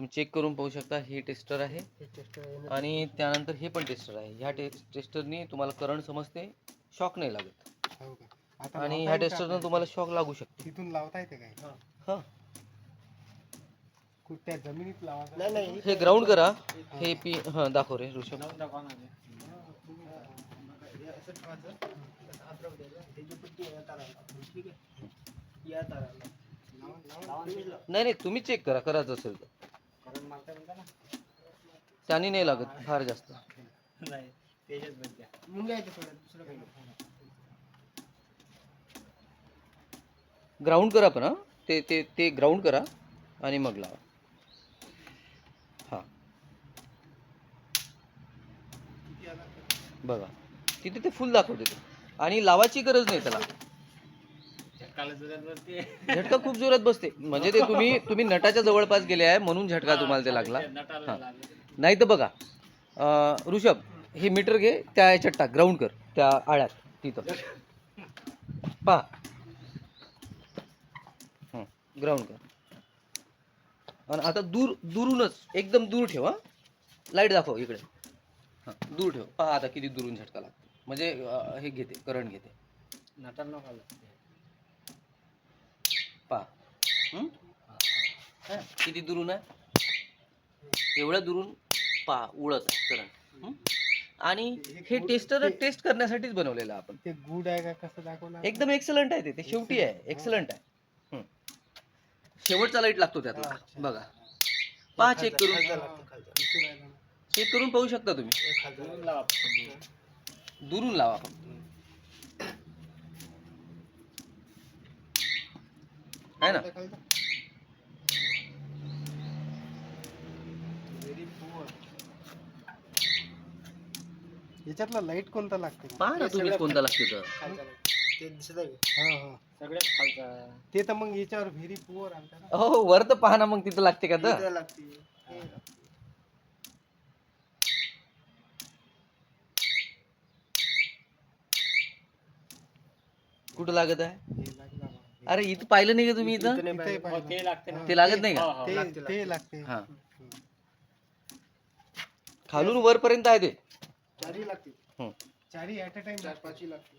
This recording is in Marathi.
तुम्ही चेक करून पाहू शकता. हे टेस्टर आहे आणि त्यानंतर हे पण टेस्टर आहे. ह्या टेस्टरनी तुम्हाला करंट समजते, शॉक नाही लागत. हो का? आता आणि लावता ह्या येईल का टेस्टरनं तुम्हाला शॉक लागू शकते. तिथून लावता येते काय? हां, कुठल्या जमिनीत लावायचं? नाही हे ग्राउंड करा. हे हां, दाखव रे ऋषभ. नाही नाही, तुम्ही चेक करा, करायचं असेल तर. त्याने नाही लागत फार जास्त. ग्राउंड करा पण, हां, ते ते ते ग्राउंड करा आणि मग लावा. हां, बघा तिथे ते फुल दाखवते ते. आणि लावायची गरज नाही त्याला. झटका खूप जोरात बसते. म्हणजे ते तुम्ही नटाच्या जवळपास गेले आहे म्हणून झटका तुम्हाला ते लागला. हां, नाही तर बघा ऋषभ, हे मीटर घे, त्या याच्यात टाक, ग्राउंड कर त्या आळ्यात तिथं पहा. ग्राउंड कर. आणि आता दुरूनच एकदम दूर ठेव. हां, लाईट दाखव इकडे. हां, दूर ठेव. पहा आता किती दुरून झटका लागतो. म्हणजे हे घेते, करंट घेते. पहा किती दुरून आहे. एवढ्या दुरून पहा उडत आहे करंट. आणि हे टेस्टर टेस्ट करण्यासाठीच बनवलेलं आपण. ते गुड आहे का कसं दाखवणार? एकदम एक्सलंट आहे ते शेवटी आहे. एक्सलंट आहे. शेवटचा लाईट लागतो त्यातला. बघा, पहा, चेक करून पाहू शकता तुम्ही. दुरून लावा आहे ना. याच्यातला लाईट कोणता लागते? पहा ना तुम्ही कोणता लागते तर. ते दिसत आहे. हा, सगळ्यात खालचा. ते तर मग याच्यावर व्हेरी पुअर आलता ना. हो, वर तर पहा ना मग तिथं लागते का तर. कुठं लागत आहे? अरे इथं पाहिलं नाही का तुम्ही? इथं ते लागत नाही का? ते लागते. हा, खालून वरपर्यंत आहे ते. चारी लागते. चारी ऍट अ टाइम लागते.